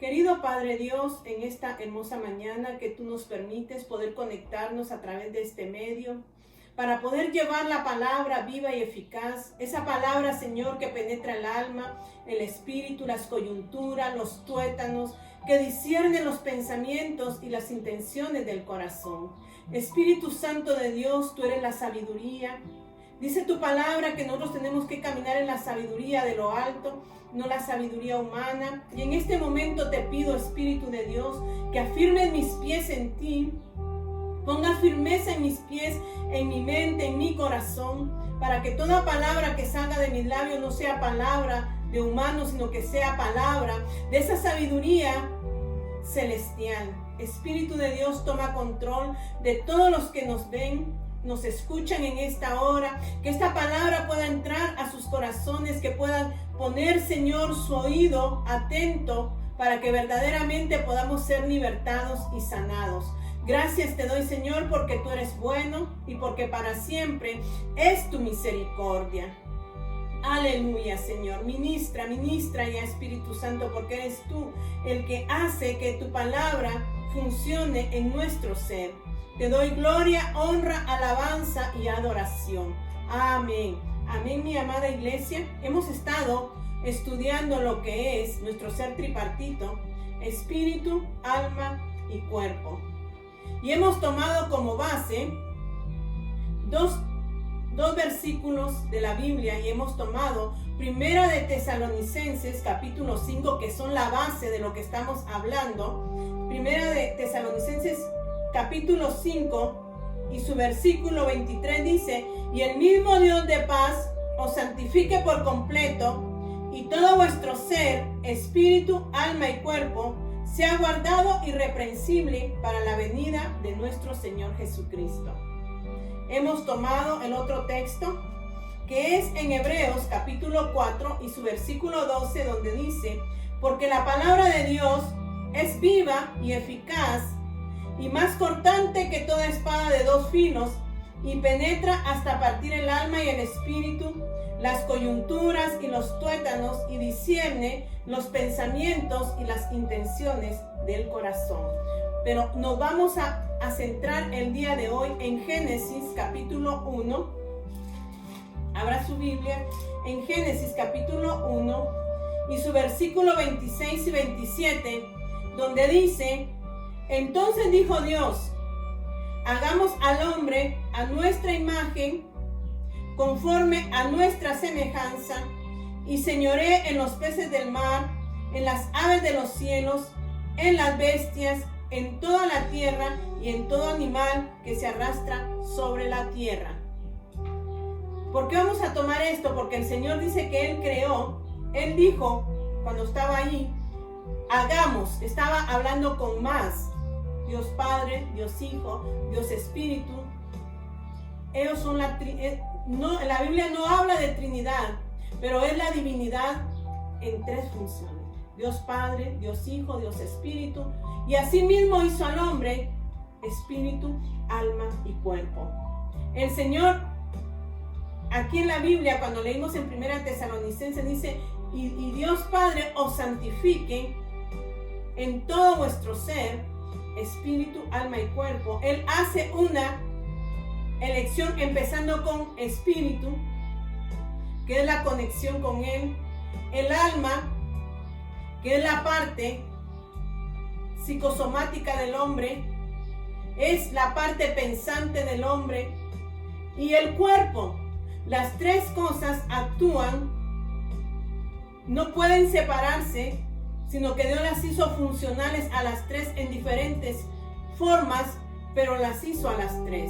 Querido Padre Dios, en esta hermosa mañana que tú nos permites poder conectarnos a través de este medio, para poder llevar la palabra viva y eficaz, esa palabra, Señor, que penetra el alma, el espíritu, las coyunturas, los tuétanos, que discierne los pensamientos y las intenciones del corazón. Espíritu Santo de Dios, tú eres la sabiduría. Dice tu palabra que nosotros tenemos que caminar en la sabiduría de lo alto, no la sabiduría humana. Y en este momento te pido, Espíritu de Dios, que afirmes mis pies en ti, ponga firmeza en mis pies, en mi mente, en mi corazón, para que toda palabra que salga de mis labios no sea palabra de humano, sino que sea palabra de esa sabiduría celestial. Espíritu de Dios, toma control de todos los que nos ven, nos escuchan en esta hora, que esta palabra pueda entrar a sus corazones, que puedan poner, Señor, su oído atento para que verdaderamente podamos ser libertados y sanados. Gracias te doy, Señor, porque tú eres bueno y porque para siempre es tu misericordia. Aleluya, Señor. Ministra ya, Espíritu Santo, porque eres tú el que hace que tu palabra funcione en nuestro ser. Te doy gloria, honra, alabanza y adoración. Amén. Amén, mi amada iglesia. Hemos estado estudiando lo que es nuestro ser tripartito, espíritu, alma y cuerpo. Y hemos tomado como base dos versículos de la Biblia y hemos tomado Primera de Tesalonicenses capítulo 5, que son la base de lo que estamos hablando. Primera de Tesalonicenses capítulo 5 y su versículo 23 dice: y el mismo Dios de paz os santifique por completo, y todo vuestro ser, espíritu, alma y cuerpo sea guardado irreprensible para la venida de nuestro Señor Jesucristo. Hemos tomado el otro texto, que es en Hebreos capítulo 4 y su versículo 12, donde dice: porque la palabra de Dios es viva y eficaz, y más cortante que toda espada de dos filos, y penetra hasta partir el alma y el espíritu, las coyunturas y los tuétanos, y discierne los pensamientos y las intenciones del corazón. Pero nos vamos a centrar el día de hoy en Génesis capítulo 1. Abra su Biblia en Génesis capítulo 1 y su versículo 26 y 27, donde dice: entonces dijo Dios, hagamos al hombre a nuestra imagen, conforme a nuestra semejanza, y señoree en los peces del mar, en las aves de los cielos, en las bestias, en toda la tierra y en todo animal que se arrastra sobre la tierra. ¿Por qué vamos a tomar esto? Porque el Señor dice que Él creó, Él dijo cuando estaba ahí, hagamos, estaba hablando con más. Dios Padre, Dios Hijo, Dios Espíritu. Ellos son la Biblia no habla de Trinidad, pero es la divinidad en tres funciones: Dios Padre, Dios Hijo, Dios Espíritu. Y así mismo hizo al hombre espíritu, alma y cuerpo. El Señor, aquí en la Biblia, cuando leímos en Primera Tesalonicenses, dice: y Dios Padre os santifique en todo vuestro ser, espíritu, alma y cuerpo. Él hace una elección empezando con espíritu, que es la conexión con Él; el alma, que es la parte psicosomática del hombre, es la parte pensante del hombre; y el cuerpo. Las tres cosas actúan, no pueden separarse, sino que Dios las hizo funcionales a las tres en diferentes formas, pero las hizo a las tres.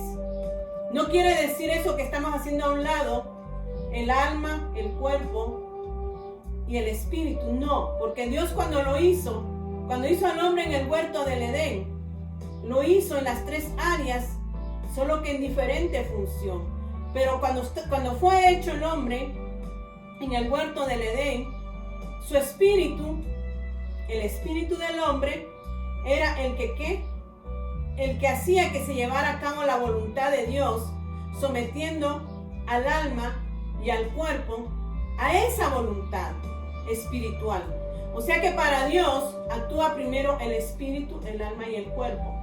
No quiere decir eso que estamos haciendo a un lado el alma, el cuerpo y el espíritu. No, porque Dios cuando hizo al hombre en el huerto del Edén, lo hizo en las tres áreas, solo que en diferente función. Pero cuando fue hecho el hombre en el huerto del Edén, su espíritu, el espíritu del hombre, era el que hacía que se llevara a cabo la voluntad de Dios, sometiendo al alma y al cuerpo a esa voluntad espiritual. O sea que para Dios actúa primero el espíritu, el alma y el cuerpo.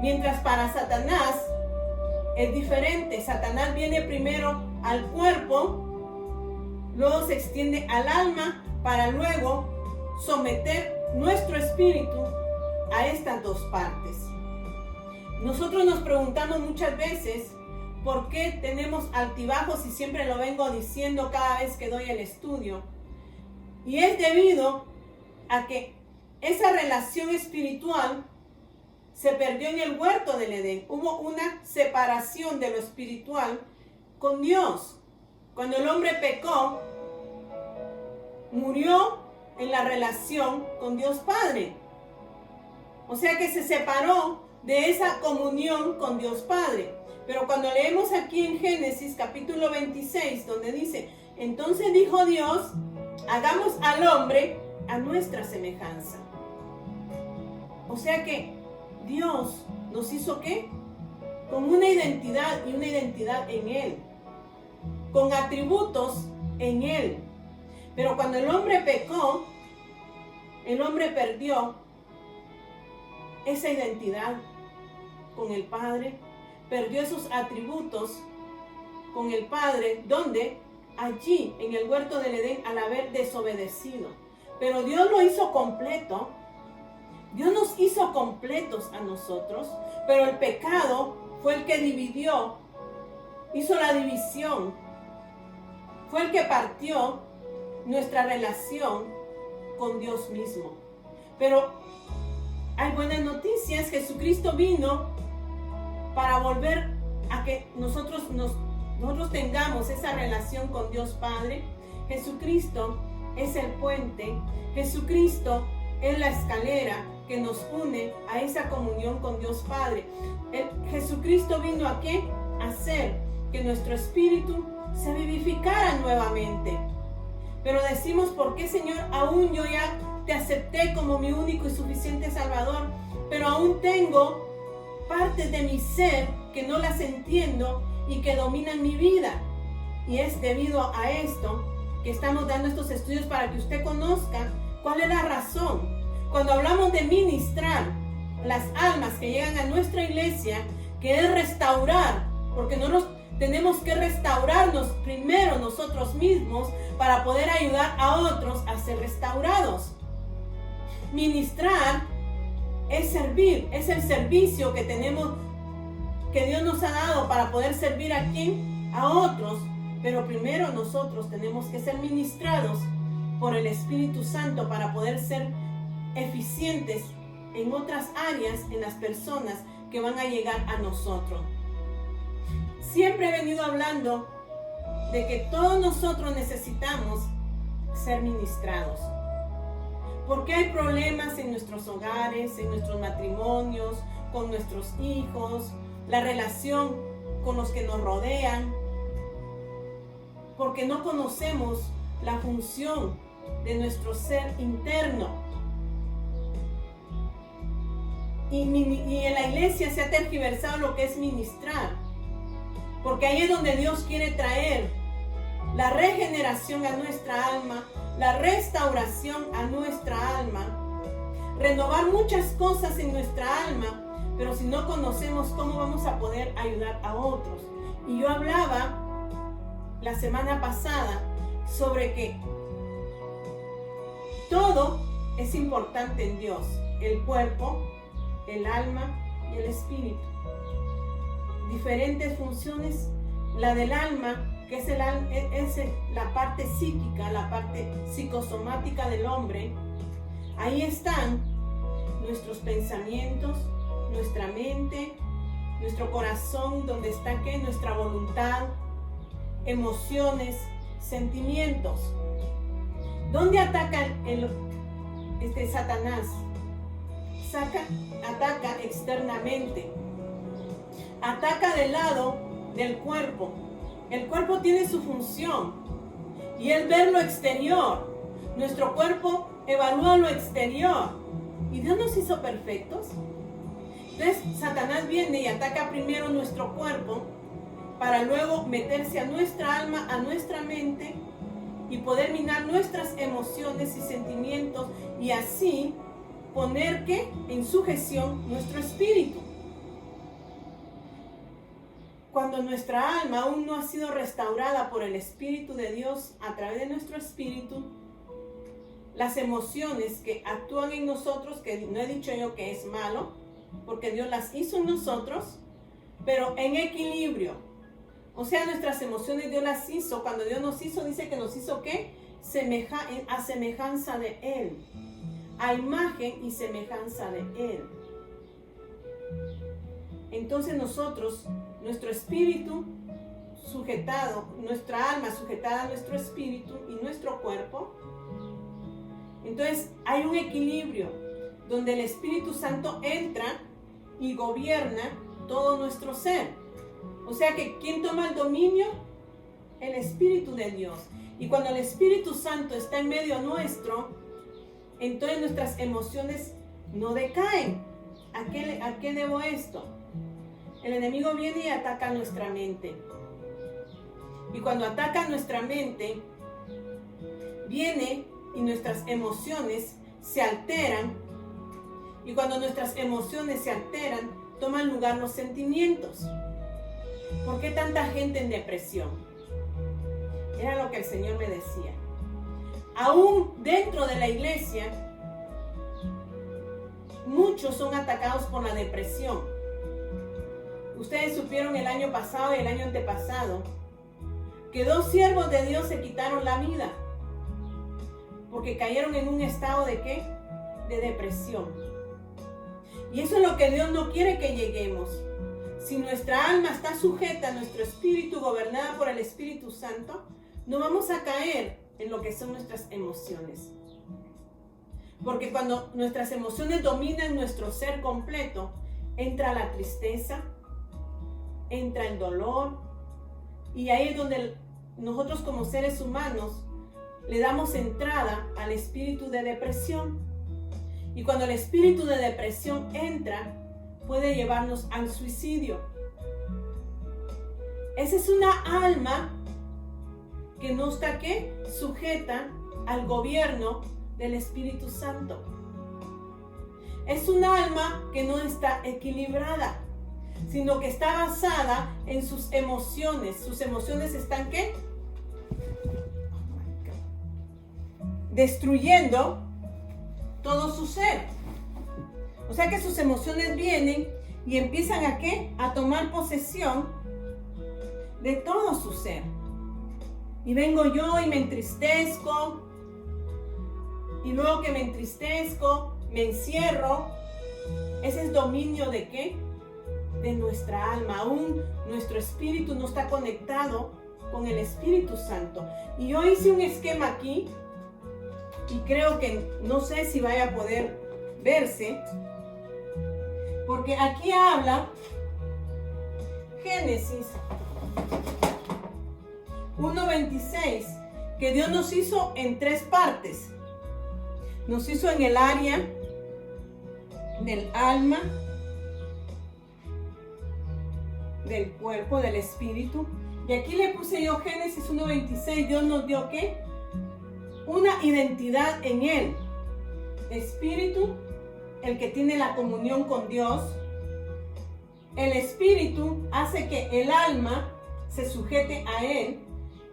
Mientras para Satanás es diferente. Satanás viene primero al cuerpo, luego se extiende al alma para luego someter nuestro espíritu a estas dos partes. Nosotros nos preguntamos muchas veces por qué tenemos altibajos, y siempre lo vengo diciendo cada vez que doy el estudio. Y es debido a que esa relación espiritual se perdió en el huerto del Edén. Hubo una separación de lo espiritual con Dios. Cuando el hombre pecó, murió en la relación con Dios Padre. O sea que se separó de esa comunión con Dios Padre. Pero cuando leemos aquí en Génesis capítulo 26, donde dice, entonces dijo Dios, hagamos al hombre a nuestra semejanza. O sea que Dios nos hizo ¿qué? Con una identidad, y una identidad en Él, con atributos en Él. Pero cuando el hombre pecó, el hombre perdió esa identidad con el Padre, perdió esos atributos con el Padre, donde allí en el huerto del Edén, al haber desobedecido. Pero Dios lo hizo completo. Dios nos hizo completos a nosotros, pero el pecado fue el que dividió, hizo la división, fue el que partió nuestra relación con Dios mismo. Pero hay buenas noticias. Jesucristo vino para volver a que nosotros tengamos esa relación con Dios Padre. Jesucristo es el puente. Jesucristo es la escalera que nos une a esa comunión con Dios Padre. Jesucristo vino ¿a qué? A hacer que nuestro espíritu se vivificara nuevamente. Pero decimos, ¿por qué, Señor? Aún yo ya te acepté como mi único y suficiente Salvador, pero aún tengo partes de mi ser que no las entiendo y que dominan mi vida. Y es debido a esto que estamos dando estos estudios, para que usted conozca cuál es la razón. Cuando hablamos de ministrar las almas que llegan a nuestra iglesia, que es restaurar, porque tenemos que restaurarnos primero nosotros mismos para poder ayudar a otros a ser restaurados. Ministrar es servir, es el servicio que tenemos, que Dios nos ha dado para poder servir a quién, a otros. Pero primero nosotros tenemos que ser ministrados por el Espíritu Santo para poder ser eficientes en otras áreas, en las personas que van a llegar a nosotros. Siempre he venido hablando de que todos nosotros necesitamos ser ministrados. Porque hay problemas en nuestros hogares, en nuestros matrimonios, con nuestros hijos, la relación con los que nos rodean. Porque no conocemos la función de nuestro ser interno. Y en la iglesia se ha tergiversado lo que es ministrar. Porque ahí es donde Dios quiere traer la regeneración a nuestra alma, la restauración a nuestra alma, renovar muchas cosas en nuestra alma, pero si no conocemos, ¿cómo vamos a poder ayudar a otros? Y yo hablaba la semana pasada sobre que todo es importante en Dios: el cuerpo, el alma y el espíritu. Diferentes funciones. La del alma, que es la parte psíquica, la parte psicosomática del hombre. Ahí están nuestros pensamientos, nuestra mente, nuestro corazón, donde está ¿qué? Nuestra voluntad, emociones, sentimientos. ¿Dónde ataca Satanás? Ataca externamente. Ataca del lado del cuerpo. El cuerpo tiene su función y él ve lo exterior. Nuestro cuerpo evalúa lo exterior. ¿Y Dios nos hizo perfectos? Entonces Satanás viene y ataca primero nuestro cuerpo para luego meterse a nuestra alma, a nuestra mente y poder minar nuestras emociones y sentimientos y así poner ¿qué? En sujeción nuestro espíritu. Cuando nuestra alma aún no ha sido restaurada por el Espíritu de Dios a través de nuestro espíritu, las emociones que actúan en nosotros, que no he dicho yo que es malo, porque Dios las hizo en nosotros, pero en equilibrio. O sea, nuestras emociones Dios las hizo. Cuando Dios nos hizo, dice que nos hizo ¿qué? A semejanza de Él. A imagen y semejanza de Él. Entonces nosotros, nuestro espíritu sujetado, nuestra alma sujetada a nuestro espíritu y nuestro cuerpo, entonces hay un equilibrio donde el Espíritu Santo entra y gobierna todo nuestro ser. O sea que ¿quién toma el dominio? El Espíritu de Dios. Y cuando el Espíritu Santo está en medio nuestro, entonces nuestras emociones no decaen. ¿A qué debo esto? El enemigo viene y ataca nuestra mente. Y cuando ataca nuestra mente, viene y nuestras emociones se alteran. Y cuando nuestras emociones se alteran, toman lugar los sentimientos. ¿Por qué tanta gente en depresión? Era lo que el Señor me decía. Aún dentro de la iglesia, muchos son atacados por la depresión. Ustedes supieron el año pasado y el año antepasado que 2 siervos de Dios se quitaron la vida porque cayeron en un estado de ¿qué? De depresión. Y eso es lo que Dios no quiere que lleguemos. Si nuestra alma está sujeta a nuestro espíritu, gobernada por el Espíritu Santo, no vamos a caer en lo que son nuestras emociones. Porque cuando nuestras emociones dominan nuestro ser completo, entra la tristeza, entra el dolor, y ahí es donde nosotros como seres humanos le damos entrada al espíritu de depresión. Y cuando el espíritu de depresión entra, puede llevarnos al suicidio. Esa es una alma que no está ¿qué? Sujeta al gobierno del Espíritu Santo. Es un alma que no está equilibrada, sino que está basada en sus emociones. Sus emociones están ¿qué? Destruyendo todo su ser. O sea que sus emociones vienen y empiezan ¿a qué? A tomar posesión de todo su ser. Y vengo yo y me entristezco. Y luego que me entristezco, me encierro. Ese es dominio ¿de qué? De nuestra alma. Aún nuestro espíritu no está conectado con el Espíritu Santo. Y yo hice un esquema aquí. Y creo que no sé si vaya a poder verse. Porque aquí habla Génesis 1:26, que Dios nos hizo en 3 partes. Nos hizo en el área del alma, del cuerpo, del espíritu. Y aquí le puse yo Génesis 1:26. Dios nos dio ¿qué? Una identidad en Él. Espíritu, el que tiene la comunión con Dios. El espíritu hace que el alma se sujete a Él.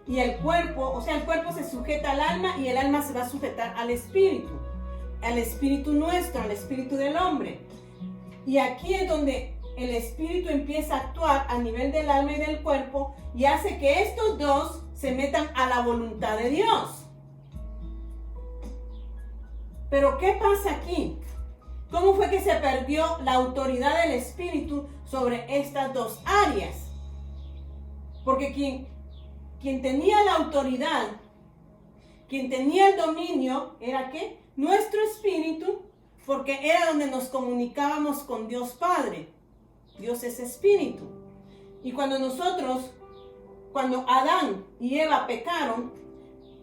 Y el cuerpo, o sea, el cuerpo se sujeta al alma y el alma se va a sujetar al espíritu nuestro, al espíritu del hombre. Y aquí es donde el espíritu empieza a actuar a nivel del alma y del cuerpo y hace que estos dos se metan a la voluntad de Dios. Pero ¿qué pasa aquí? ¿Cómo fue que se perdió la autoridad del espíritu sobre estas 2 áreas? Porque quien tenía la autoridad, quien tenía el dominio, ¿era qué? Nuestro espíritu, porque era donde nos comunicábamos con Dios Padre. Dios es espíritu. Y cuando Adán y Eva pecaron,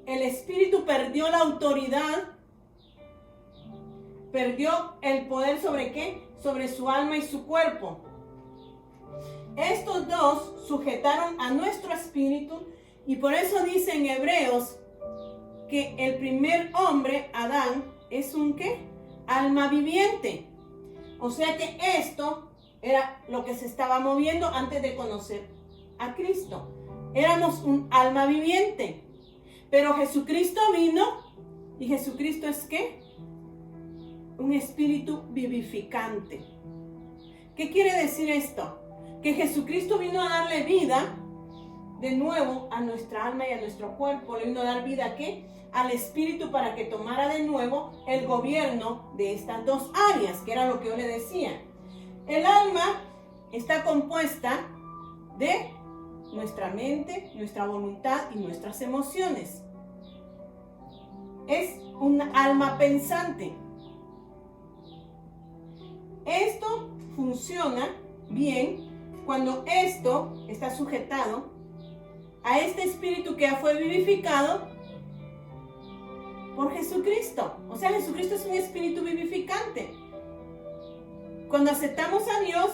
el espíritu perdió la autoridad, perdió el poder ¿sobre qué? Sobre su alma y su cuerpo. Estos dos sujetaron a nuestro espíritu y por eso dice en Hebreos que el primer hombre, Adán, es un ¿qué? Alma viviente. O sea que esto era lo que se estaba moviendo antes de conocer a Cristo. Éramos un alma viviente. Pero Jesucristo vino, y Jesucristo es ¿qué? Un espíritu vivificante. ¿Qué quiere decir esto? Que Jesucristo vino a darle vida de nuevo a nuestra alma y a nuestro cuerpo. Le vino a dar vida ¿a qué? Al espíritu, para que tomara de nuevo el gobierno de estas dos áreas, que era lo que yo le decía. El alma está compuesta de nuestra mente, nuestra voluntad y nuestras emociones. Es un alma pensante. Esto funciona bien cuando esto está sujetado a este espíritu que ya fue vivificado por Jesucristo. O sea, Jesucristo es un espíritu vivificante. Cuando aceptamos a Dios,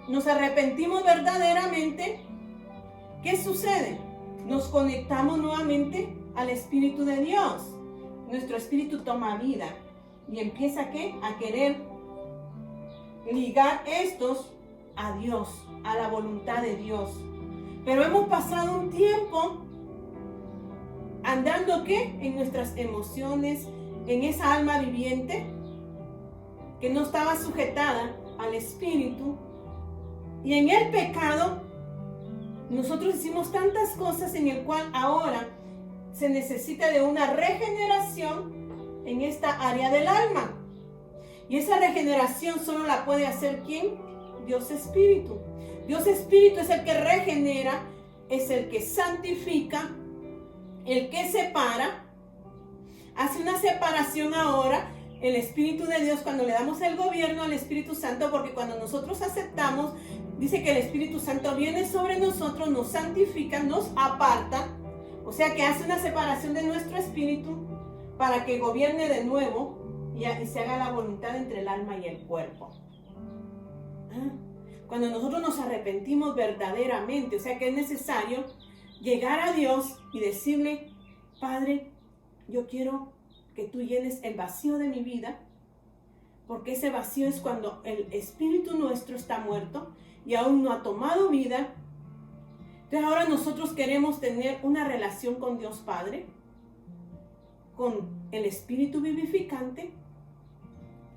nos arrepentimos verdaderamente, ¿qué sucede? Nos conectamos nuevamente al Espíritu de Dios. Nuestro espíritu toma vida y empieza ¿qué? A querer ligar estos a Dios, a la voluntad de Dios. Pero hemos pasado un tiempo andando ¿qué? En nuestras emociones, en esa alma viviente que no estaba sujetada al Espíritu. Y en el pecado nosotros hicimos tantas cosas en el cual ahora se necesita de una regeneración en esta área del alma. Y esa regeneración solo la puede hacer ¿quién? Dios Espíritu. Dios Espíritu es el que regenera, es el que santifica, el que separa. Hace una separación ahora el Espíritu de Dios cuando le damos el gobierno al Espíritu Santo, porque cuando nosotros aceptamos, dice que el Espíritu Santo viene sobre nosotros, nos santifica, nos aparta. O sea que hace una separación de nuestro espíritu para que gobierne de nuevo y se haga la voluntad entre el alma y el cuerpo. Cuando nosotros nos arrepentimos verdaderamente, o sea que es necesario llegar a Dios y decirle: Padre, yo quiero que tú llenes el vacío de mi vida, porque ese vacío es cuando el espíritu nuestro está muerto y aún no ha tomado vida. Entonces ahora nosotros queremos tener una relación con Dios Padre, con el espíritu vivificante.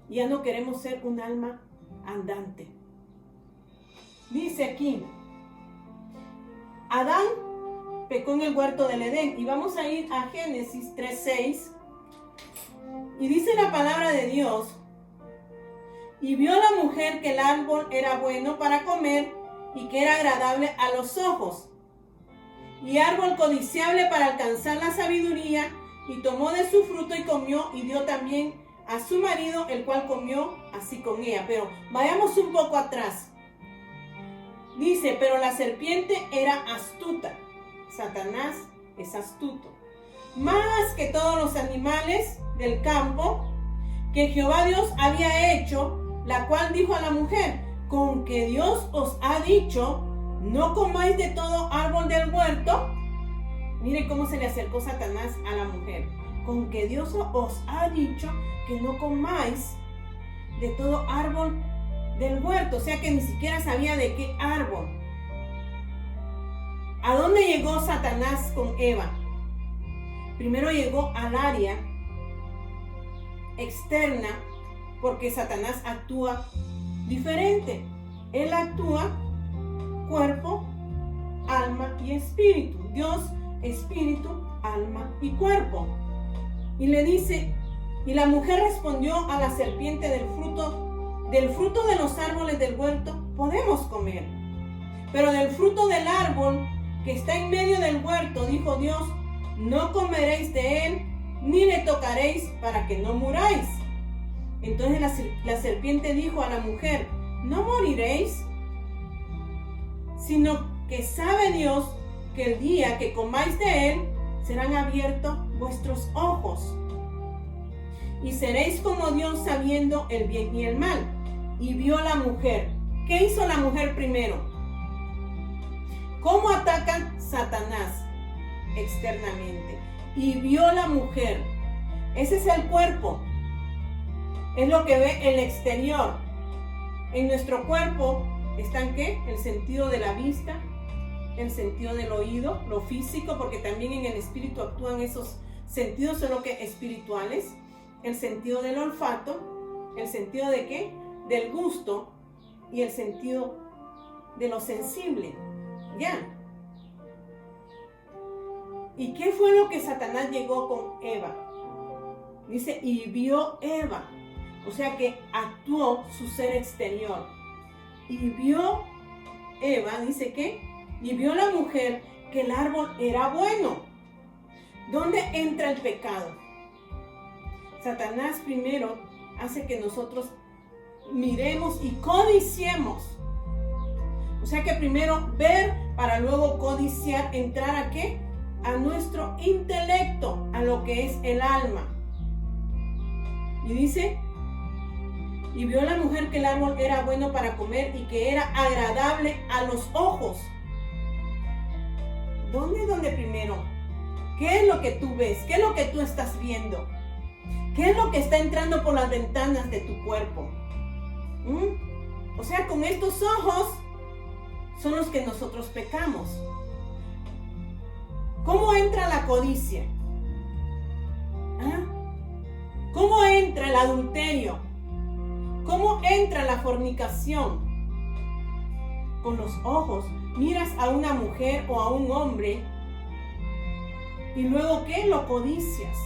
Ya no queremos ser un alma andante. Dice aquí, Adán pecó en el huerto del Edén. Y vamos a ir a Génesis 3:6. Y dice la palabra de Dios: y vio la mujer que el árbol era bueno para comer y que era agradable a los ojos, y árbol codiciable para alcanzar la sabiduría, y tomó de su fruto y comió, y dio también a su marido, el cual comió así con ella. Pero vayamos un poco atrás. Dice: pero la serpiente era astuta. Satanás es astuto, más que todos los animales del campo que Jehová Dios había hecho, la cual dijo a la mujer: con que Dios os ha dicho, no comáis de todo árbol del huerto. Mire cómo se le acercó Satanás a la mujer. Con que Dios os ha dicho que no comáis de todo árbol del huerto. O sea que ni siquiera sabía de qué árbol. ¿A dónde llegó Satanás con Eva? Primero llegó al área externa, porque Satanás actúa diferente. Él actúa cuerpo, alma y espíritu. Dios, espíritu, alma y cuerpo. Y le dice: y la mujer respondió a la serpiente: del fruto de los árboles del huerto podemos comer, pero del fruto del árbol que está en medio del huerto, dijo Dios, no comeréis de él, ni le tocaréis, para que no muráis. Entonces la serpiente dijo a la mujer: no moriréis, sino que sabe Dios que el día que comáis de él, serán abiertos vuestros ojos, y seréis como Dios, sabiendo el bien y el mal. Y vio la mujer. ¿Qué hizo la mujer primero? ¿Cómo ataca Satanás? Externamente. y vio la mujer. Ese es el cuerpo. Es lo que ve el exterior. En nuestro cuerpo están ¿qué? El sentido de la vista, el sentido del oído, lo físico, porque también en el espíritu actúan esos sentidos, solo que espirituales. El sentido del olfato, el sentido de ¿qué? Del gusto y el sentido de lo sensible. ¿Ya? ¿Y qué fue lo que Satanás llegó con Eva? Dice, y vio Eva. O sea que actuó su ser exterior. Y vio Eva, dice que, y vio la mujer que el árbol era bueno. ¿Dónde entra el pecado? Satanás primero hace que nosotros miremos y codiciemos. O sea que primero ver para luego codiciar, entrar ¿a qué? A nuestro intelecto, a lo que es el alma. Y dice, y vio la mujer que el árbol era bueno para comer y que era agradable a los ojos. ¿Dónde primero? ¿Qué es lo que tú ves? ¿Qué es lo que tú estás viendo? ¿Qué es lo que está entrando por las ventanas de tu cuerpo? O sea, con estos ojos son los que nosotros pecamos. ¿Cómo entra la codicia? ¿Cómo entra el adulterio? ¿Cómo entra la fornicación? Con los ojos. Miras a una mujer o a un hombre y luego ¿qué? Lo codicias.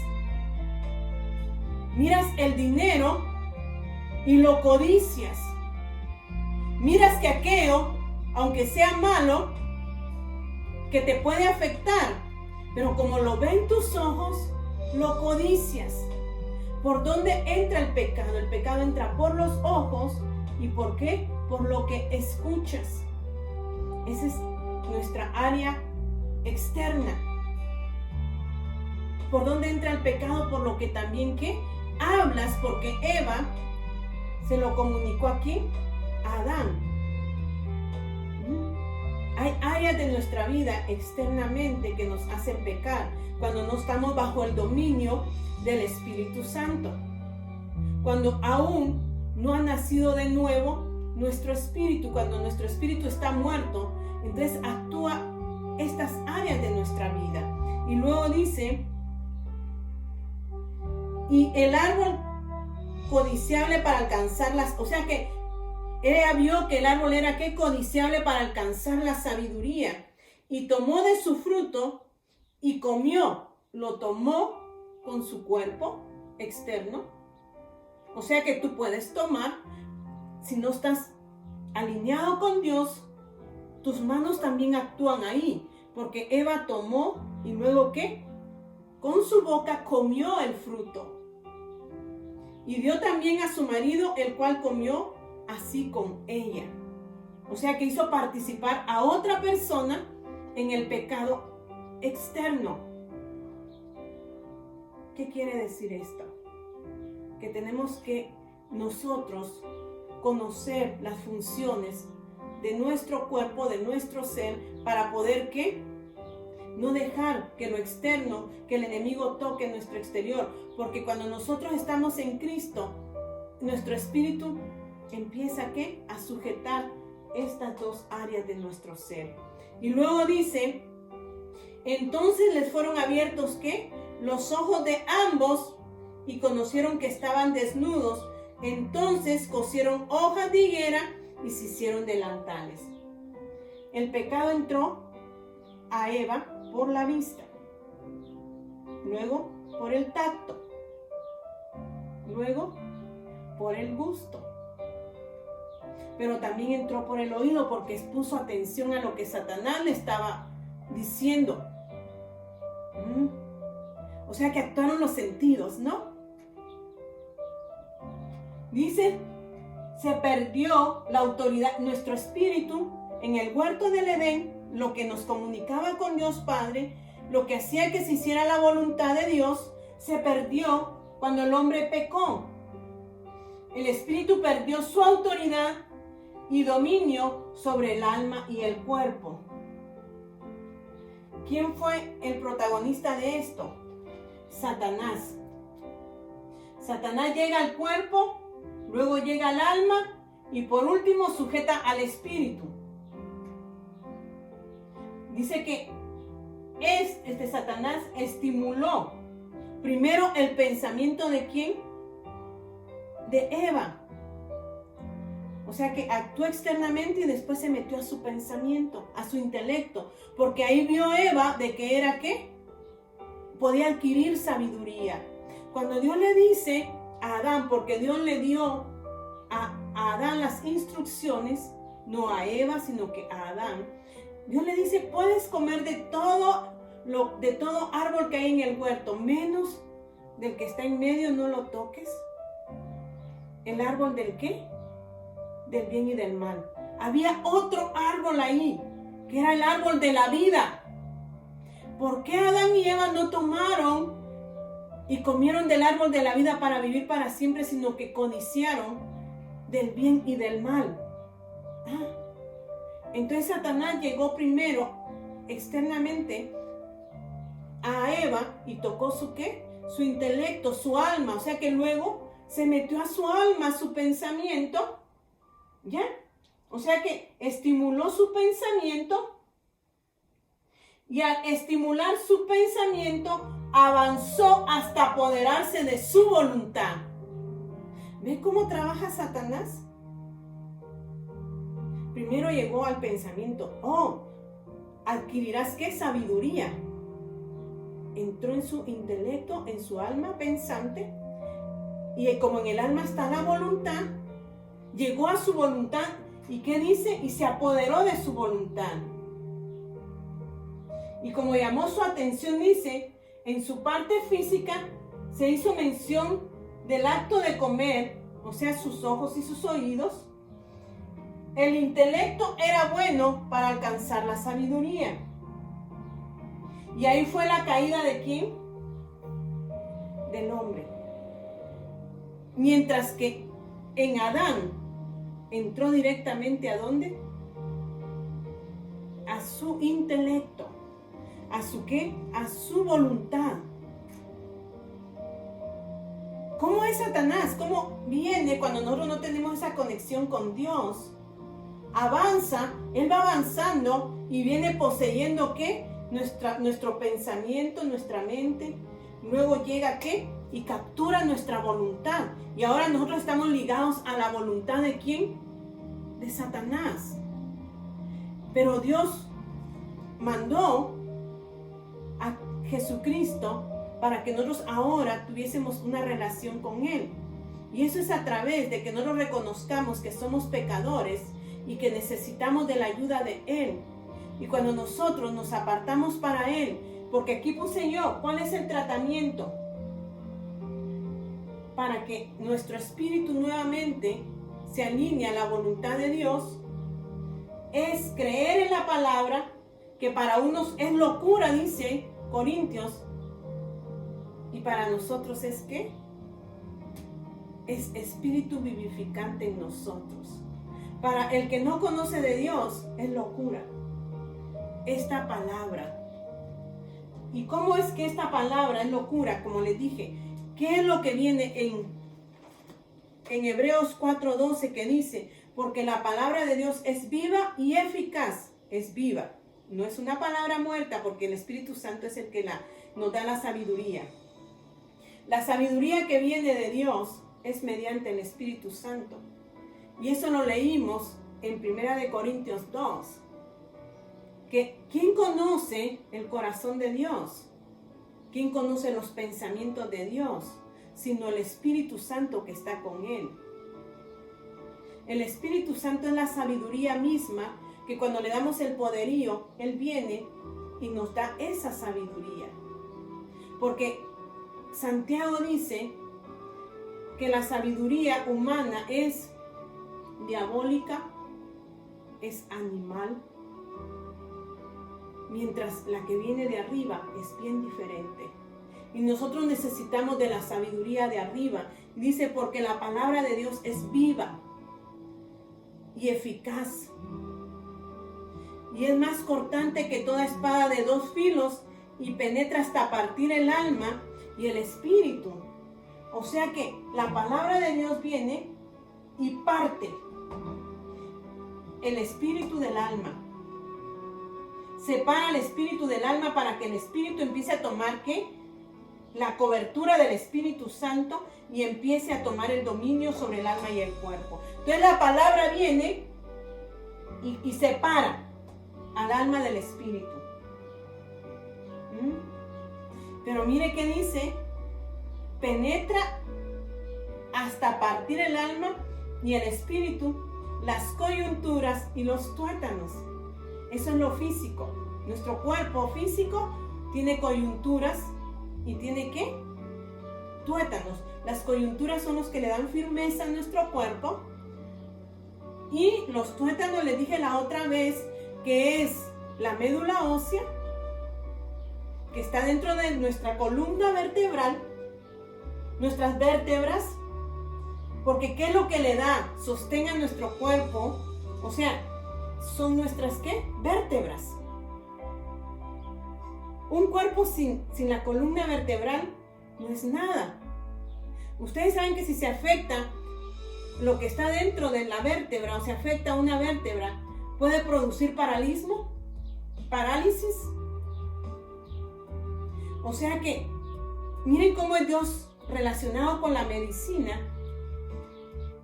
Miras el dinero y lo codicias. Miras que aquello, aunque sea malo, que te puede afectar, pero como lo ven tus ojos, lo codicias. ¿Por dónde entra el pecado? El pecado entra por los ojos. ¿Y por qué? Por lo que escuchas. Esa es nuestra área externa. ¿Por dónde entra el pecado? Por lo que también ¿qué? Hablas, porque Eva se lo comunicó aquí a Adán. Hay áreas de nuestra vida externamente que nos hacen pecar cuando no estamos bajo el dominio del Espíritu Santo. Cuando aún no ha nacido de nuevo nuestro espíritu, cuando nuestro espíritu está muerto, entonces actúa estas áreas de nuestra vida. Y luego dice, y el árbol codiciable para alcanzarlas, o sea que ella vio que el árbol era ¿qué? Codiciable para alcanzar la sabiduría, y tomó de su fruto y comió. Lo tomó con su cuerpo externo. O sea que tú puedes tomar, si no estás alineado con Dios, tus manos también actúan ahí, porque Eva tomó y luego ¿qué? Con su boca comió el fruto. Y dio también a su marido, el cual comió así con ella. O sea que hizo participar a otra persona en el pecado externo. ¿Qué quiere decir esto? Que tenemos que nosotros conocer las funciones de nuestro cuerpo, de nuestro ser, para poder ¿qué? No dejar que lo externo, que el enemigo toque nuestro exterior, porque cuando nosotros estamos en Cristo, nuestro espíritu empieza ¿qué? A sujetar estas dos áreas de nuestro ser. Y luego dice, entonces les fueron abiertos ¿qué? Los ojos de ambos y conocieron que estaban desnudos. Entonces cosieron hojas de higuera y se hicieron delantales. El pecado entró a Eva por la vista, luego por el tacto, luego por el gusto, pero también entró por el oído porque puso atención a lo que Satanás le estaba diciendo. O sea que actuaron los sentidos, ¿no? Dice, se perdió la autoridad, nuestro espíritu en el huerto del Edén, lo que nos comunicaba con Dios Padre, lo que hacía que se hiciera la voluntad de Dios, se perdió cuando el hombre pecó. El espíritu perdió su autoridad y dominio sobre el alma y el cuerpo. ¿Quién fue el protagonista de esto? Satanás. Satanás llega al cuerpo, luego llega al alma y por último sujeta al espíritu. Dice que Satanás estimuló primero el pensamiento ¿de quién? De Eva. O sea que actuó externamente y después se metió a su pensamiento, a su intelecto, porque ahí vio Eva de que era ¿qué? Podía adquirir sabiduría. Cuando Dios le dice a Adán, porque Dios le dio a Adán las instrucciones, no a Eva, sino que a Adán, Dios le dice, puedes comer de todo árbol que hay en el huerto, menos del que está en medio, no lo toques. ¿El árbol del qué? Del bien y del mal. Había otro árbol ahí, que era el árbol de la vida. ¿Por qué Adán y Eva no tomaron y comieron del árbol de la vida para vivir para siempre, sino que codiciaron del bien y del mal? Entonces Satanás llegó primero externamente a Eva y tocó su ¿qué? Su intelecto, su alma. O sea que luego se metió a su alma, a su pensamiento. ¿Ya? O sea que estimuló su pensamiento y al estimular su pensamiento avanzó hasta apoderarse de su voluntad. ¿Ve cómo trabaja Satanás? Primero llegó al pensamiento. ¿Adquirirás qué? Sabiduría. Entró en su intelecto, en su alma pensante, y como en el alma está la voluntad, llegó a su voluntad, ¿y qué dice? Y se apoderó de su voluntad. Y como llamó su atención, dice, en su parte física se hizo mención del acto de comer, o sea, sus ojos y sus oídos. El intelecto era bueno para alcanzar la sabiduría. Y ahí fue la caída ¿de quién? Del hombre. Mientras que en Adán entró directamente ¿a dónde? A su intelecto. ¿A su qué? A su voluntad. ¿Cómo es Satanás? ¿Cómo viene cuando nosotros no tenemos esa conexión con Dios? Avanza, él va avanzando y viene poseyendo ¿qué? Nuestro pensamiento, nuestra mente. Luego llega ¿qué? Y captura nuestra voluntad. Y ahora nosotros estamos ligados a la voluntad ¿de quién? De Satanás. Pero Dios mandó a Jesucristo para que nosotros ahora tuviésemos una relación con Él. Y eso es a través de que nosotros reconozcamos que somos pecadores y que necesitamos de la ayuda de Él. Y cuando nosotros nos apartamos para Él, porque aquí puse yo, ¿cuál es el tratamiento? Para que nuestro espíritu nuevamente se alinee a la voluntad de Dios, es creer en la palabra, que para unos es locura, dice Corintios, y para nosotros es ¿qué? Es espíritu vivificante en nosotros. Para el que no conoce de Dios es locura esta palabra. ¿Y cómo es que esta palabra es locura? Como les dije, ¿qué es lo que viene en Hebreos 4:12 que dice? Porque la palabra de Dios es viva y eficaz. Es viva. No es una palabra muerta, porque el Espíritu Santo es el que nos da la sabiduría. La sabiduría que viene de Dios es mediante el Espíritu Santo. Y eso lo leímos en 1 Corintios 2. Que ¿quién conoce el corazón de Dios? ¿Quién conoce los pensamientos de Dios? Sino el Espíritu Santo que está con Él. El Espíritu Santo es la sabiduría misma, que cuando le damos el poderío, Él viene y nos da esa sabiduría. Porque Santiago dice que la sabiduría humana es diabólica, es animal, mientras la que viene de arriba es bien diferente. Y nosotros necesitamos de la sabiduría de arriba. Dice, porque la palabra de Dios es viva y eficaz. Y es más cortante que toda espada de 2 filos y penetra hasta partir el alma y el espíritu. O sea que la palabra de Dios viene y parte el espíritu del alma. Separa el espíritu del alma para que el espíritu empiece a tomar, ¿qué? La cobertura del Espíritu Santo y empiece a tomar el dominio sobre el alma y el cuerpo. Entonces la palabra viene y separa al alma del espíritu. Pero mire que dice, penetra hasta partir el alma y el espíritu, las coyunturas y los tuétanos. Eso es lo físico. Nuestro cuerpo físico tiene coyunturas y tiene ¿qué? Tuétanos. Las coyunturas son los que le dan firmeza a nuestro cuerpo. Y los tuétanos, les dije la otra vez, que es la médula ósea, que está dentro de nuestra columna vertebral, nuestras vértebras, porque ¿qué es lo que le da sostén a nuestro cuerpo? O sea, son nuestras ¿qué? Vértebras. Un cuerpo sin la columna vertebral no es nada. Ustedes saben que si se afecta lo que está dentro de la vértebra, o se afecta una vértebra, puede producir parálisis. O sea que, miren cómo es Dios relacionado con la medicina.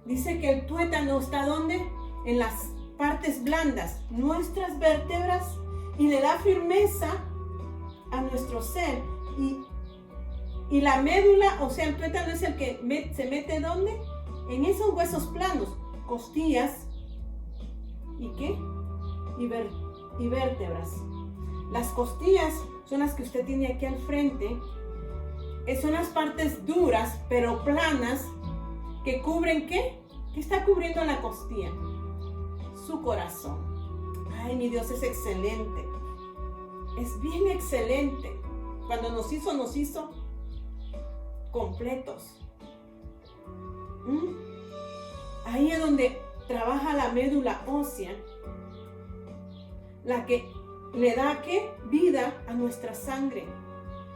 Dice que el tuétano está ¿dónde? En las partes blandas, nuestras vértebras, y le da firmeza a nuestro ser. Y la médula, o sea, el tuétano es el que se mete ¿dónde? En esos huesos planos, costillas y ¿qué? Y vértebras. Las costillas son las que usted tiene aquí al frente. Son las partes duras, pero planas, que cubren ¿qué? ¿Qué está cubriendo la costilla? Su corazón. Ay, mi Dios es excelente. Es bien excelente. Cuando nos hizo completos. Ahí es donde trabaja la médula ósea, la que le da ¿qué? Vida a nuestra sangre.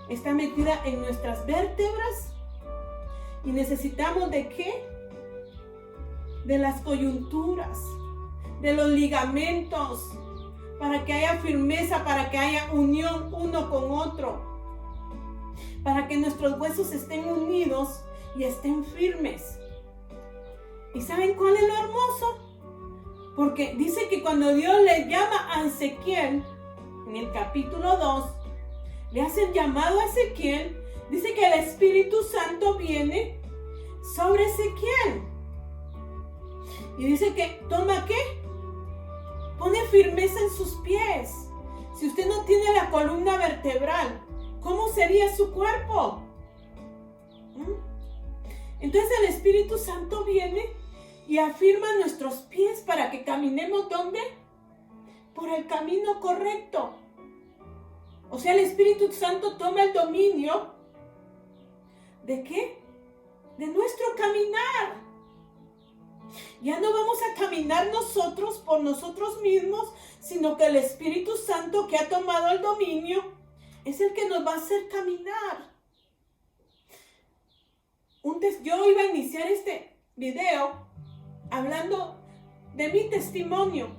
Está metida en nuestras vértebras y necesitamos ¿de qué? De las coyunturas, de los ligamentos, para que haya firmeza, para que haya unión uno con otro, para que nuestros huesos estén unidos y estén firmes. ¿Y saben cuál es lo hermoso? Porque dice que cuando Dios le llama a Ezequiel, en el capítulo 2, le hacen llamado a Ezequiel, dice que el Espíritu Santo viene sobre Ezequiel. Y dice que toma ¿qué? Pone firmeza en sus pies. Si usted no tiene la columna vertebral, ¿cómo sería su cuerpo? Entonces el Espíritu Santo viene y afirma nuestros pies para que caminemos ¿dónde? Por el camino correcto. O sea, el Espíritu Santo toma el dominio ¿de qué? De nuestro caminar. Ya no vamos a caminar nosotros por nosotros mismos, sino que el Espíritu Santo que ha tomado el dominio es el que nos va a hacer caminar. Yo iba a iniciar este video hablando de mi testimonio.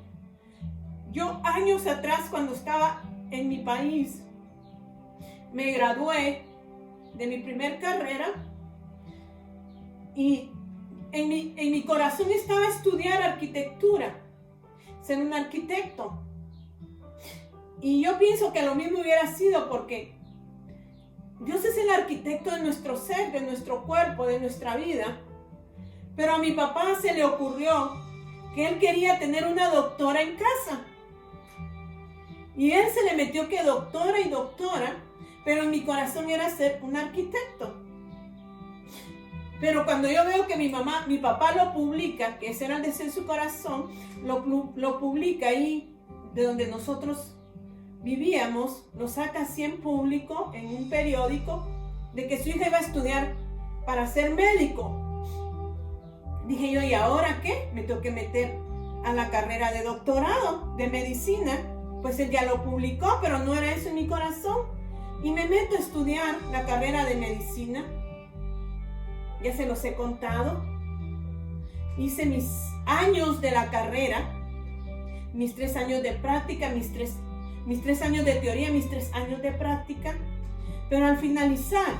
Yo años atrás, cuando estaba en mi país, me gradué de mi primer carrera y en mi corazón estaba estudiar arquitectura, ser un arquitecto. Y yo pienso que lo mismo hubiera sido porque Dios es el arquitecto de nuestro ser, de nuestro cuerpo, de nuestra vida. Pero a mi papá se le ocurrió que él quería tener una doctora en casa. Y él se le metió que doctora y doctora, pero en mi corazón era ser un arquitecto. Pero cuando yo veo que mi papá lo publica, que ese era el deseo de su corazón, lo publica ahí de donde nosotros vivíamos, lo saca así en público, en un periódico, de que su hija iba a estudiar para ser médico. Dije yo, ¿y ahora qué? Me tengo que meter a la carrera de doctorado de medicina. Pues él ya lo publicó, pero no era eso en mi corazón. Y me meto a estudiar la carrera de medicina. Ya se los he contado. Hice mis años de la carrera, mis 3 años de práctica, mis tres años de teoría, mis 3 años de práctica. Pero al finalizar,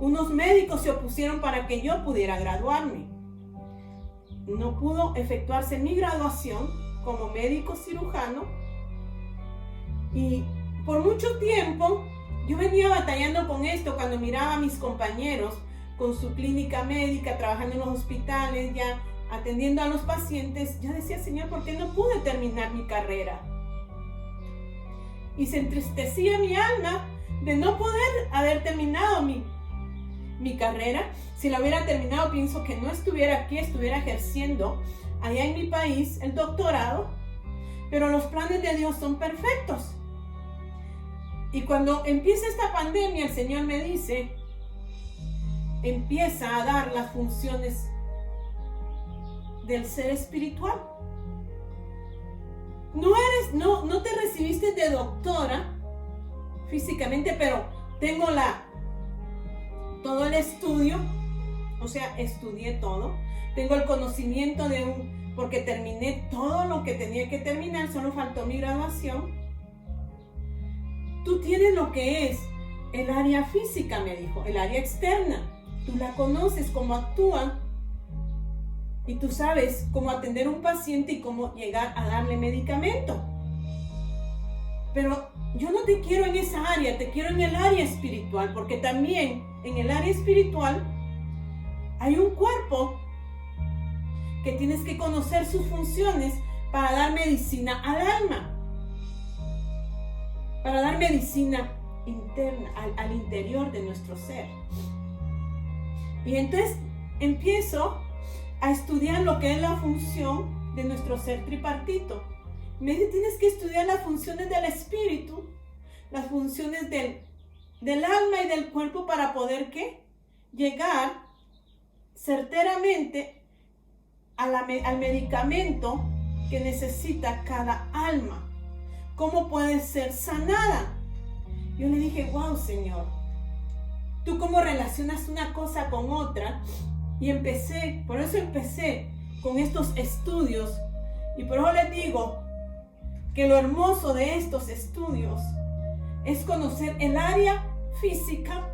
unos médicos se opusieron para que yo pudiera graduarme. No pudo efectuarse mi graduación como médico cirujano. Y por mucho tiempo yo venía batallando con esto cuando miraba a mis compañeros con su clínica médica, trabajando en los hospitales, ya atendiendo a los pacientes. Yo decía, Señor, ¿por qué no pude terminar mi carrera? Y se entristecía mi alma de no poder haber terminado mi carrera. Si la hubiera terminado, pienso que no estuviera aquí, estuviera ejerciendo allá en mi país el doctorado. Pero los planes de Dios son perfectos. Y cuando empieza esta pandemia, el Señor me dice, empieza a dar las funciones del ser espiritual. No te recibiste de doctora físicamente, pero tengo todo el estudio, o sea, estudié todo. Tengo el conocimiento porque terminé todo lo que tenía que terminar, solo faltó mi graduación. Tú tienes lo que es el área física, me dijo, el área externa. Tú la conoces, cómo actúa, y tú sabes cómo atender a un paciente y cómo llegar a darle medicamento. Pero yo no te quiero en esa área, te quiero en el área espiritual, porque también en el área espiritual hay un cuerpo que tienes que conocer sus funciones para dar medicina al alma, para dar medicina interna, al interior de nuestro ser. Y entonces empiezo a estudiar lo que es la función de nuestro ser tripartito. Me dice, tienes que estudiar las funciones del espíritu, las funciones del alma y del cuerpo para poder, ¿qué? Llegar certeramente al medicamento que necesita cada alma. ¿Cómo puede ser sanada? Yo le dije, wow, Señor, ¿tú cómo relacionas una cosa con otra? Y por eso empecé con estos estudios. Y por eso les digo que lo hermoso de estos estudios es conocer el área física,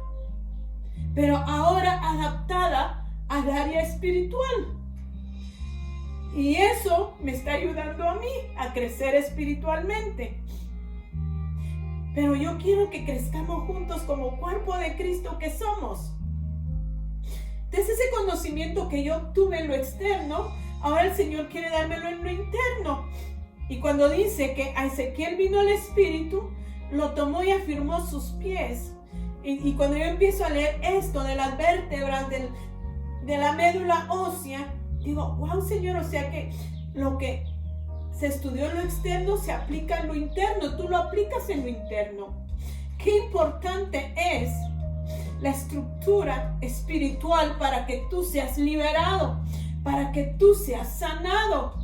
pero ahora adaptada al área espiritual. Y eso me está ayudando a mí a crecer espiritualmente. Pero yo quiero que crezcamos juntos como cuerpo de Cristo que somos. Entonces ese conocimiento que yo obtuve en lo externo, ahora el Señor quiere dármelo en lo interno. Y cuando dice que a Ezequiel vino el Espíritu, lo tomó y afirmó sus pies. Y cuando yo empiezo a leer esto de las vértebras, de la médula ósea, digo, wow, Señor, o sea que lo que se estudió en lo externo se aplica en lo interno, tú lo aplicas en lo interno. Qué importante es la estructura espiritual para que tú seas liberado, para que tú seas sanado.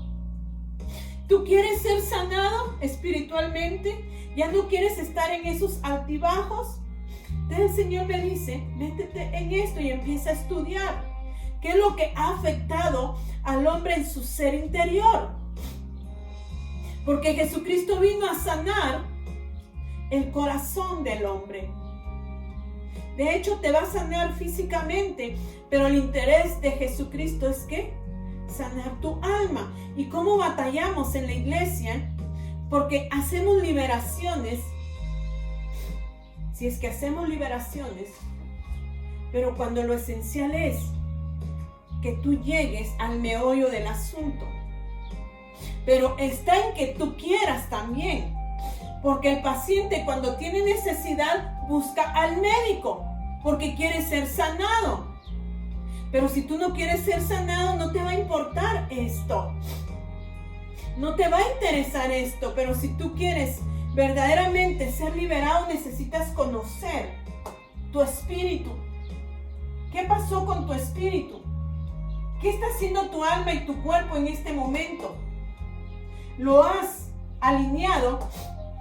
¿Tú quieres ser sanado espiritualmente? ¿Ya no quieres estar en esos altibajos? Entonces el Señor me dice, métete en esto y empieza a estudiar. ¿Qué es lo que ha afectado al hombre en su ser interior? Porque Jesucristo vino a sanar el corazón del hombre. De hecho, te va a sanar físicamente, pero el interés de Jesucristo es ¿qué? Sanar tu alma. ¿Y cómo batallamos en la iglesia? Porque hacemos liberaciones. Si es que hacemos liberaciones, pero cuando lo esencial es que tú llegues al meollo del asunto. Pero está en que tú quieras también. Porque el paciente cuando tiene necesidad busca al médico porque quiere ser sanado. Pero si tú no quieres ser sanado, no te va a importar esto. No te va a interesar esto. Pero si tú quieres verdaderamente ser liberado, necesitas conocer tu espíritu. ¿Qué pasó con tu espíritu? ¿Qué está haciendo tu alma y tu cuerpo en este momento? ¿Lo has alineado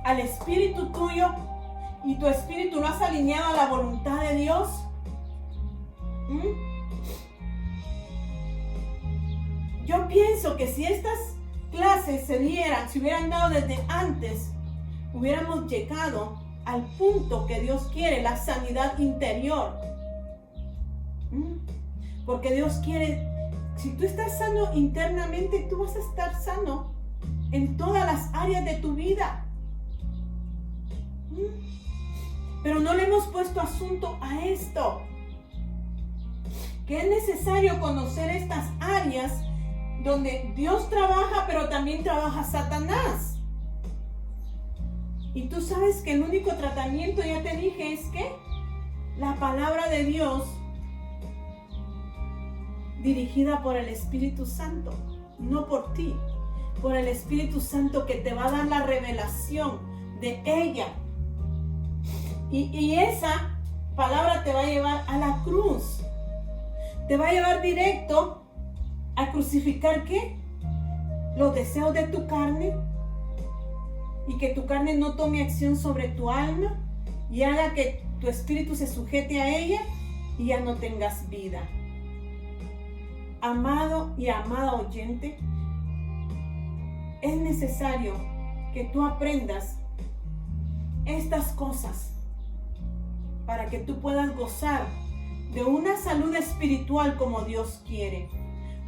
al espíritu tuyo y tu espíritu lo has alineado a la voluntad de Dios. Yo pienso que si estas clases se hubieran dado desde antes, hubiéramos llegado al punto que Dios quiere, la sanidad interior. Porque Dios quiere, si tú estás sano internamente, tú vas a estar sano en todas las áreas de tu vida. Pero no le hemos puesto asunto a esto, que es necesario conocer estas áreas donde Dios trabaja, pero también trabaja Satanás. Y tú sabes que el único tratamiento, ya te dije, es que la palabra de Dios dirigida por el Espíritu Santo, no por ti, por el Espíritu Santo que te va a dar la revelación de ella. Y esa palabra te va a llevar a la cruz. Te va a llevar directo a crucificar ¿qué? Los deseos de tu carne, y que tu carne no tome acción sobre tu alma y haga que tu espíritu se sujete a ella y ya no tengas vida. Amado y amada oyente, es necesario que tú aprendas estas cosas para que tú puedas gozar de una salud espiritual como Dios quiere.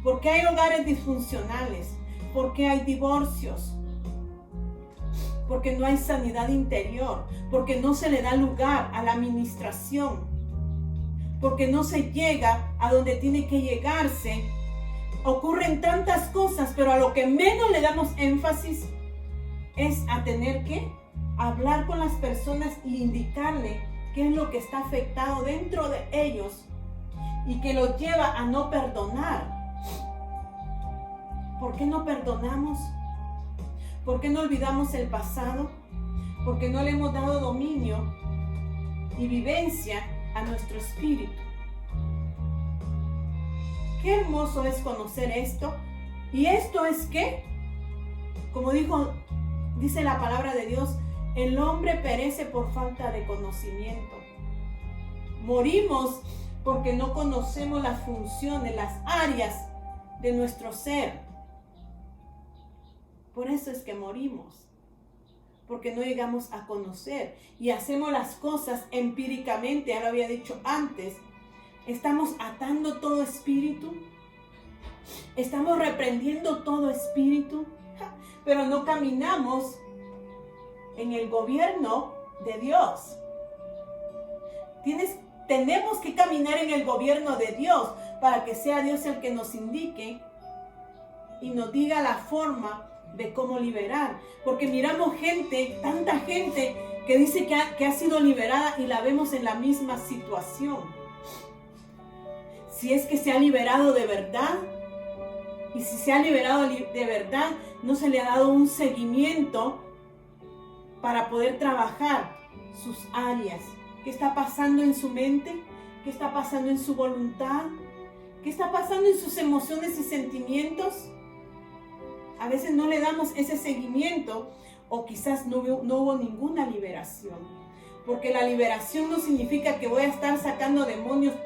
Porque hay hogares disfuncionales, porque hay divorcios, porque no hay sanidad interior, porque no se le da lugar a la administración, porque no se llega a donde tiene que llegarse. Ocurren tantas cosas, pero a lo que menos le damos énfasis es a tener que hablar con las personas y indicarle qué es lo que está afectado dentro de ellos y que los lleva a no perdonar. ¿Por qué no perdonamos? ¿Por qué no olvidamos el pasado? Porque no le hemos dado dominio y vivencia a nuestro espíritu. Qué hermoso es conocer esto. Y esto es que, como dice la palabra de Dios, el hombre perece por falta de conocimiento. Morimos porque no conocemos las funciones, las áreas de nuestro ser. Por eso es que morimos, porque no llegamos a conocer y hacemos las cosas empíricamente. Ya lo había dicho antes, estamos atando todo espíritu, estamos reprendiendo todo espíritu, pero no caminamos en el gobierno de Dios. Tenemos que caminar en el gobierno de Dios para que sea Dios el que nos indique y nos diga la forma de cómo liberar, porque miramos tanta gente que dice que ha sido liberada y la vemos en la misma situación. Si es que se ha liberado de verdad, y si se ha liberado de verdad, no se le ha dado un seguimiento para poder trabajar sus áreas. ¿Qué está pasando en su mente? ¿Qué está pasando en su voluntad? ¿Qué está pasando en sus emociones y sentimientos? A veces no le damos ese seguimiento, o quizás no hubo ninguna liberación. Porque la liberación no significa que voy a estar sacando demonios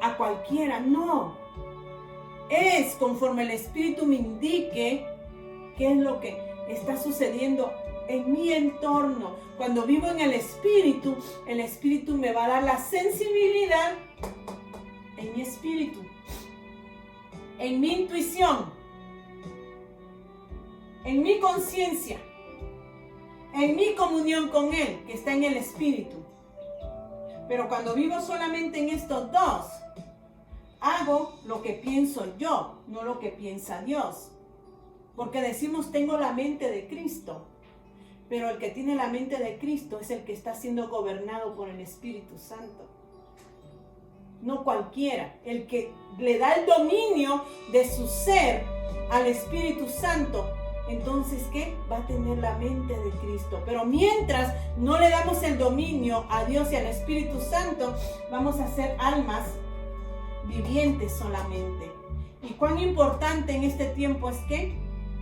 a cualquiera, no. Es conforme el Espíritu me indique qué es lo que está sucediendo en mi entorno. Cuando vivo en el Espíritu me va a dar la sensibilidad en mi espíritu, en mi intuición, en mi conciencia, en mi comunión con Él, que está en el Espíritu. Pero cuando vivo solamente en estos dos, hago lo que pienso yo, no lo que piensa Dios. Porque decimos, tengo la mente de Cristo. Pero el que tiene la mente de Cristo es el que está siendo gobernado por el Espíritu Santo. No cualquiera. El que le da el dominio de su ser al Espíritu Santo, entonces, ¿qué? Va a tener la mente de Cristo. Pero mientras no le damos el dominio a Dios y al Espíritu Santo, vamos a ser almas vivientes solamente. Y cuán importante en este tiempo es que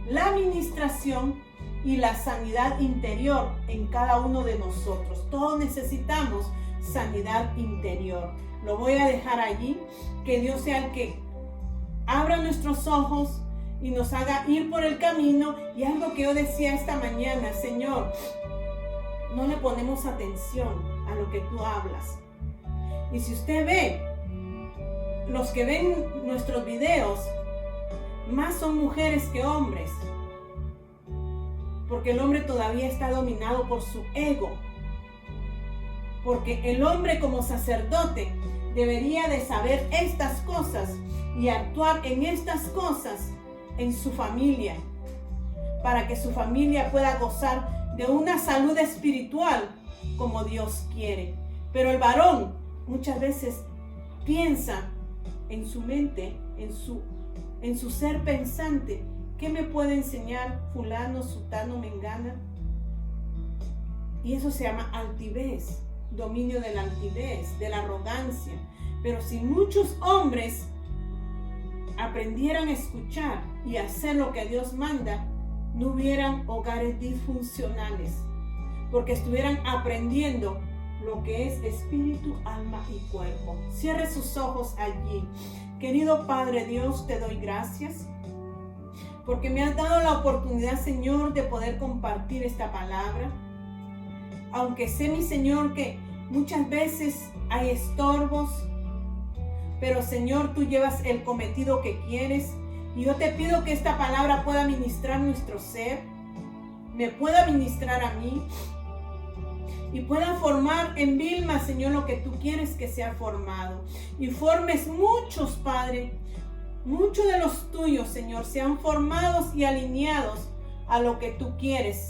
la administración y la sanidad interior en cada uno de nosotros. Todos necesitamos sanidad interior. Lo voy a dejar allí. Que Dios sea el que abra nuestros ojos y nos haga ir por el camino. Y algo que yo decía esta mañana: Señor, no le ponemos atención a lo que tú hablas. Y si usted ve, los que ven nuestros videos, más son mujeres que hombres. Porque el hombre todavía está dominado por su ego. Porque el hombre, como sacerdote, debería de saber estas cosas y actuar en estas cosas en su familia, para que su familia pueda gozar de una salud espiritual como Dios quiere. Pero el varón muchas veces piensa en su mente, en su ser pensante: ¿qué me puede enseñar fulano, sutano, mengana? Y eso se llama altivez, dominio de la altivez, de la arrogancia. Pero si muchos hombres aprendieran a escuchar y a hacer lo que Dios manda, no hubieran hogares disfuncionales, porque estuvieran aprendiendo lo que es espíritu, alma y cuerpo. Cierre sus ojos allí. Querido Padre Dios, te doy gracias porque me has dado la oportunidad, Señor, de poder compartir esta palabra. Aunque sé, mi Señor, que muchas veces hay estorbos, pero Señor, tú llevas el cometido que quieres. Y yo te pido que esta palabra pueda ministrar nuestro ser, me pueda ministrar a mí y pueda formar en Vilma, Señor, lo que tú quieres que sea formado. Y formes muchos, Padre, muchos de los tuyos, Señor, sean formados y alineados a lo que tú quieres.